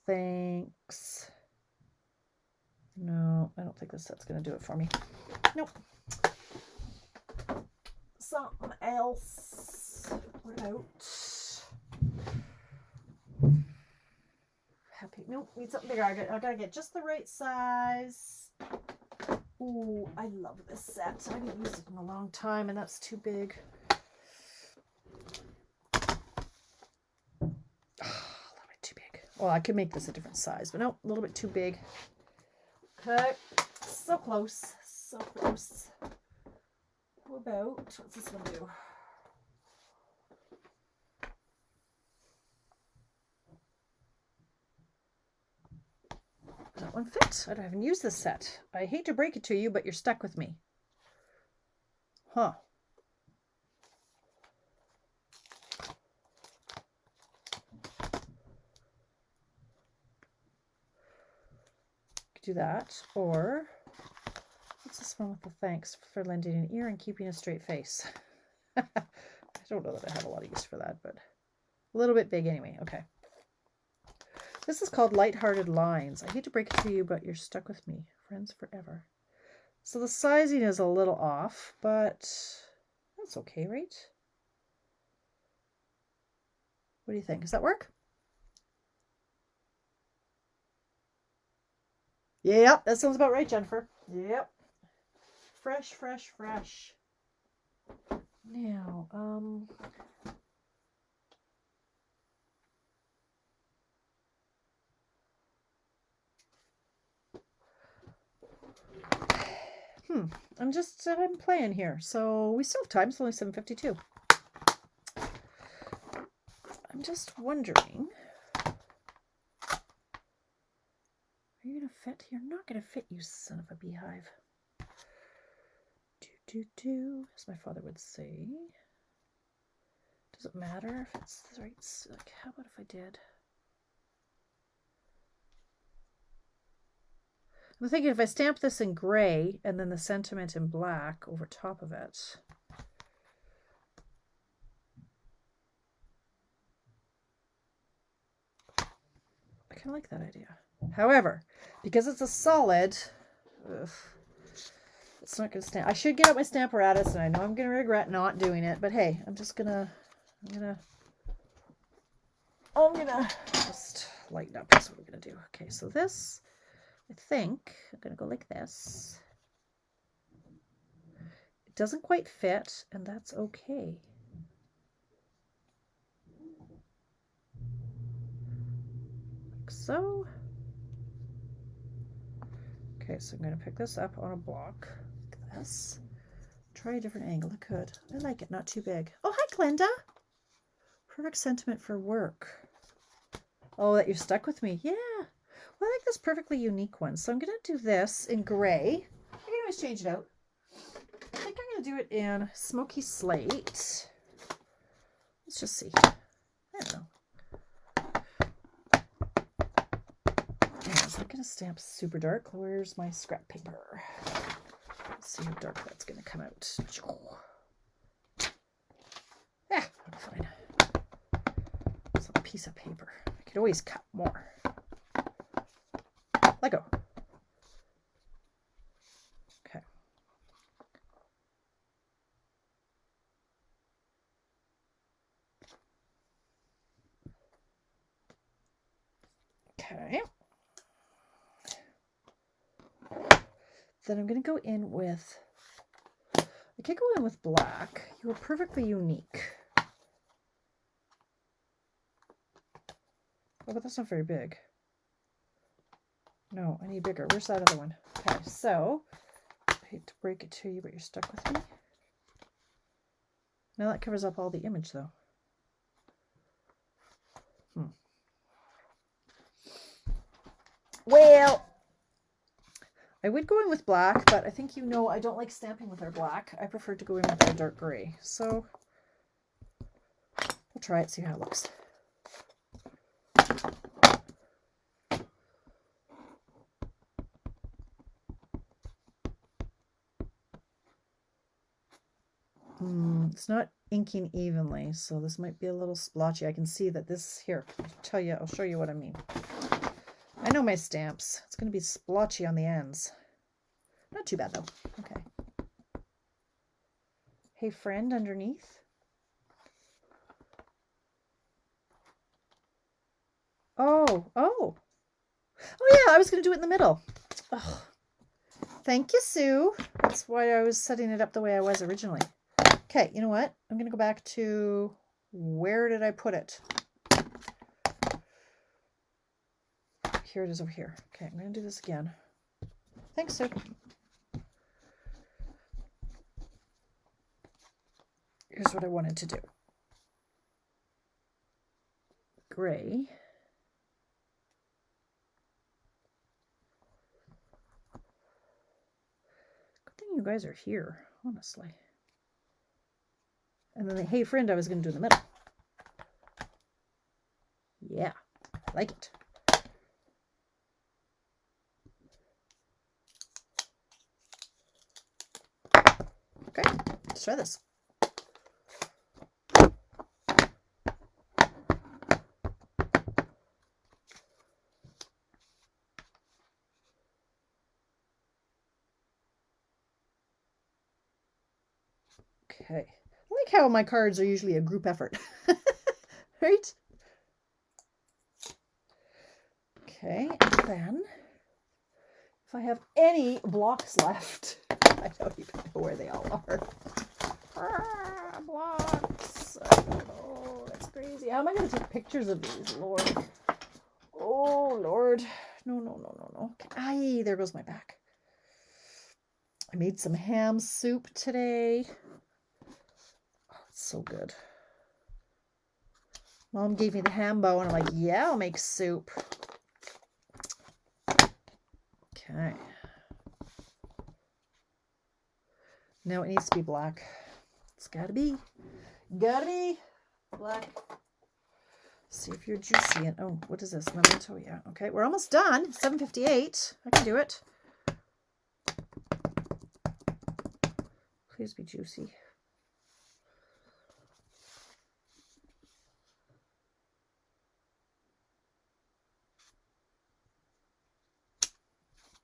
thanks. No, I don't think this set's going to do it for me. Nope. Something else. What about happy? Nope, need something bigger. I gotta get just the right size. Ooh, I love this set. I haven't used it in a long time, and that's too big. Oh, a little bit too big. Well, I could make this a different size, but no, a little bit too big. Okay, so close, so close. How about, what's this one do? That one fit. I haven't used this set. I hate to break it to you, but you're stuck with me. Huh. Could do that, or what's this one with the thanks for lending an ear and keeping a straight face? I don't know that I have a lot of use for that, but a little bit big anyway. Okay. This is called Lighthearted Lines. I hate to break it to you, but you're stuck with me. Friends forever. So the sizing is a little off, but that's okay, right? What do you think? Does that work? Yep, that sounds about right, Jennifer. Yep. Fresh, fresh, fresh. Now, I'm playing here, so we still have time. It's only 7:52. I'm just wondering, are you gonna fit? You're not gonna fit, you son of a beehive. As my father would say. Does it matter if it's the right? Like, how about if I did? I'm thinking if I stamp this in gray and then the sentiment in black over top of it. I kind of like that idea. However, because it's a solid, it's not going to stamp. I should get out my Stamparatus, and I know I'm going to regret not doing it, but hey, I'm just going to, I'm gonna just lighten up. That's what we're going to do. Okay, so this, I think I'm going to go like this. It doesn't quite fit, and that's okay. Like so. Okay, so I'm going to pick this up on a block like this. Try a different angle. I could. I like it. Not too big. Oh, hi, Glenda. Perfect sentiment for work. Oh, that you're stuck with me. Yeah. Well, I like this perfectly unique one. So I'm going to do this in gray. I can always change it out. I think I'm going to do it in smoky slate. Let's just see. I don't know. Yeah, is that going to stamp super dark? Where's my scrap paper? Let's see how dark that's going to come out. Yeah, fine. It's a piece of paper. I could always cut more. Let go. Okay. Okay. Then I'm going to go in with, I could go in with black. You are perfectly unique. Oh, but that's not very big. No, I need bigger. Where's that other one? Okay, so I hate to break it to you, but you're stuck with me. Now that covers up all the image though. Well, I would go in with black, but I think you know I don't like stamping with our black. I prefer to go in with our dark gray. So we'll try it, see how it looks. It's not inking evenly, so this might be a little splotchy. I can see that this here, I'll show you what I mean. I know my stamps. It's going to be splotchy on the ends. Not too bad though. Okay. Hey friend underneath. Oh yeah, I was going to do it in the middle. Oh, thank you, Sue. That's why I was setting it up the way I was originally. Okay, you know what? I'm going to go back to, where did I put it? Here it is over here. Okay, I'm going to do this again. Thanks, Sue. Here's what I wanted to do. Gray. Good thing you guys are here, honestly. And then the hey friend I was going to do in the middle. Yeah, I like it. Okay, let's try this. Okay. I like how my cards are usually a group effort. Right? Okay, and then if I have any blocks left, I don't even know where they all are. Blocks. Oh, that's crazy. How am I going to take pictures of these, Lord? Oh, Lord. No. Okay. Aye, there goes my back. I made some ham soup today. Oh, it's so good. Mom gave me the ham bow, and I'm like, yeah, I'll make soup. Okay. Now it needs to be black. It's gotta be black. See if you're juicy. And oh, what is this? Memento. Yeah. Okay, we're almost done. 7:58. I can do it. Please be juicy.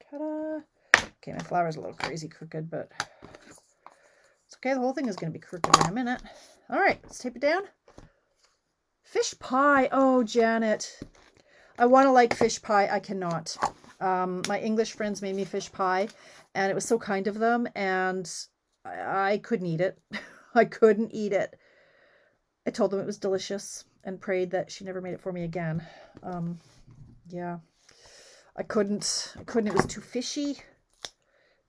Ta-da. Okay, my flower's a little crazy crooked, but it's okay. The whole thing is going to be crooked in a minute. All right, let's tape it down. Fish pie. Oh, Janet. I want to like fish pie. I cannot. My English friends made me fish pie, and it was so kind of them, and I couldn't eat it. I couldn't eat it. I told them it was delicious and prayed that she never made it for me again. Yeah. I couldn't. It was too fishy.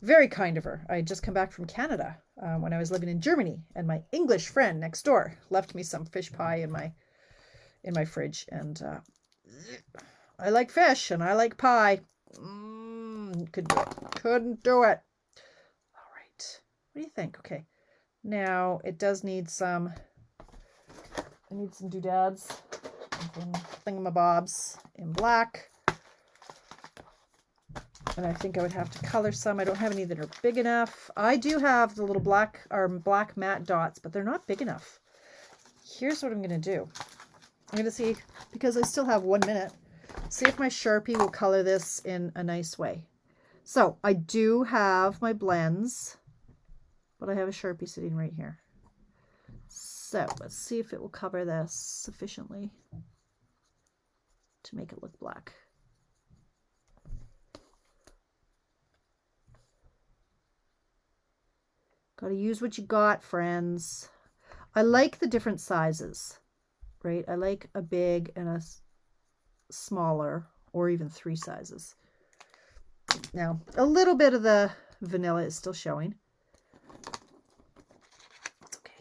Very kind of her. I had just come back from Canada when I was living in Germany, and my English friend next door left me some fish pie in my fridge, and I like fish and I like pie. Couldn't do it. All right. What do you think? Okay. Now it does need some. I need some doodads and thingamabobs in black. And I think I would have to color some. I don't have any that are big enough. I do have the little black matte dots, but they're not big enough. Here's what I'm going to do. I'm going to see, because I still have 1 minute, see if my Sharpie will color this in a nice way. So I do have my blends, but I have a Sharpie sitting right here. So let's see if it will cover this sufficiently to make it look black. Gotta use what you got, friends. I like the different sizes, right? I like a big and a smaller, or even 3 sizes. Now, a little bit of the vanilla is still showing. It's okay.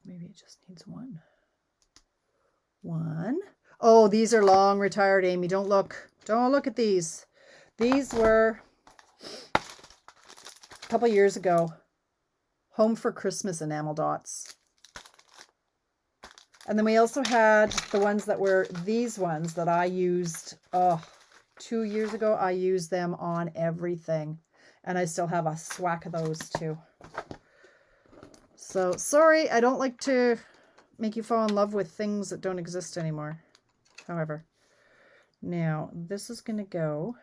Maybe it just needs one. One. Oh, these are long retired, Amy. Don't look. Don't look at these. These were a couple years ago. Home for Christmas enamel dots. And then we also had the ones that were these ones that I used 2 years ago. I used them on everything. And I still have a swack of those too. So sorry, I don't like to make you fall in love with things that don't exist anymore. However, now this is going to go.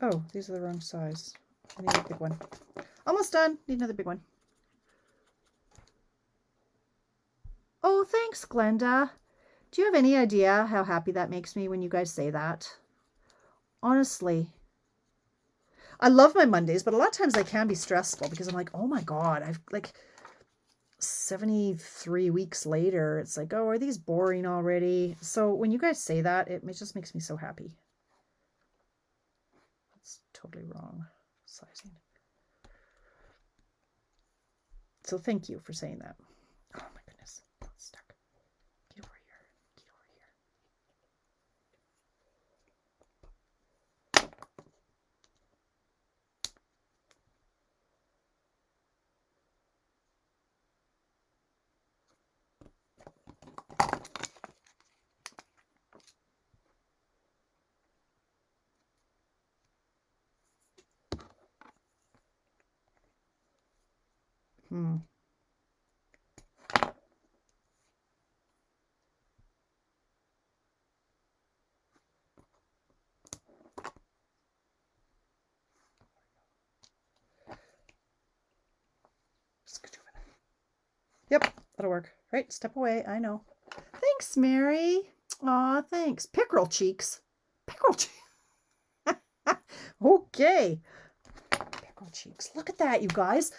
Oh, these are the wrong size. I need a big one. Almost done. Need another big one. Oh, thanks, Glenda. Do you have any idea how happy that makes me when you guys say that? Honestly. I love my Mondays, but a lot of times they can be stressful because I'm like, oh my God, I've like 73 weeks later. It's like, oh, are these boring already? So when you guys say that, it just makes me so happy. That's totally wrong sizing. So thank you for saying that. Oh my goodness, it's stuck. Get over here. Get over here. Yep, that'll work. Right, step away. I know. Thanks, Mary. Aw, thanks. Pickerel cheeks. Pickerel cheeks. Okay. Pickerel cheeks. Look at that, you guys.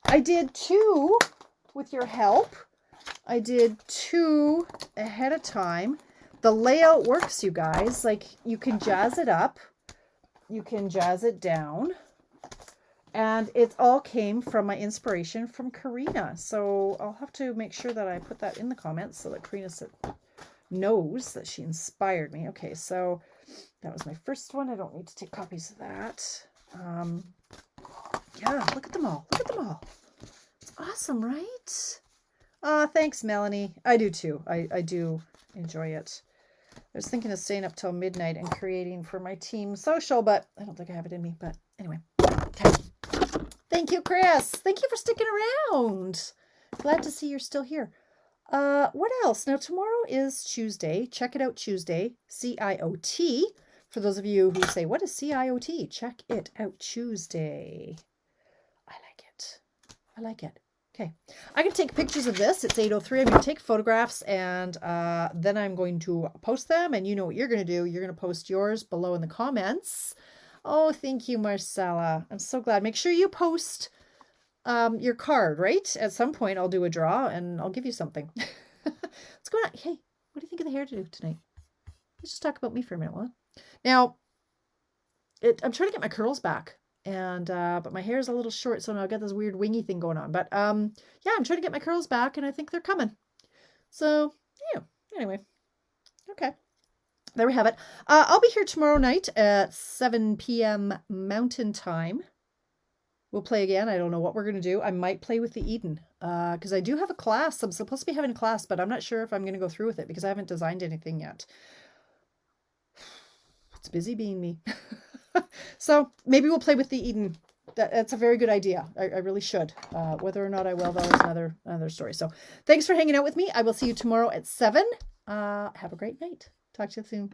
I did 2 with your help. I did 2 ahead of time. The layout works, you guys. Like, you can jazz it up. You can jazz it down. And it all came from my inspiration from Corinna. So I'll have to make sure that I put that in the comments so that Corinna knows that she inspired me. Okay, so that was my first one. I don't need to take copies of that. Yeah, look at them all. Look at them all. It's awesome, right? Thanks, Melanie. I do too. I do enjoy it. I was thinking of staying up till midnight and creating for my team social, but I don't think I have it in me. But anyway, okay. Thank you, Chris. Thank you for sticking around. Glad to see you're still here. What else? Now, tomorrow is Tuesday. Check it out, Tuesday. CIOT. For those of you who say, what is CIOT? Check it out, Tuesday. I like it. I like it. Okay. I can take pictures of this. It's 8:03. I'm going to take photographs, and then I'm going to post them. And you know what you're going to do. You're going to post yours below in the comments. Oh, thank you, Marcella. I'm so glad. Make sure you post your card, right? At some point, I'll do a draw, and I'll give you something. What's going on? Hey, what do you think of the hairdo tonight? Let's just talk about me for a minute, will you? Now, I'm trying to get my curls back, and but my hair is a little short, so now I've got this weird wingy thing going on. But yeah, I'm trying to get my curls back, and I think they're coming. So yeah. Anyway, okay. There we have it. I'll be here tomorrow night at 7 p.m. Mountain Time. We'll play again. I don't know what we're going to do. I might play with the Eden because I do have a class. I'm supposed to be having a class, but I'm not sure if I'm going to go through with it because I haven't designed anything yet. It's busy being me. So maybe we'll play with the Eden. That's a very good idea. I really should. Whether or not I will, though, is another story. So thanks for hanging out with me. I will see you tomorrow at 7. Have a great night. Talk to you soon.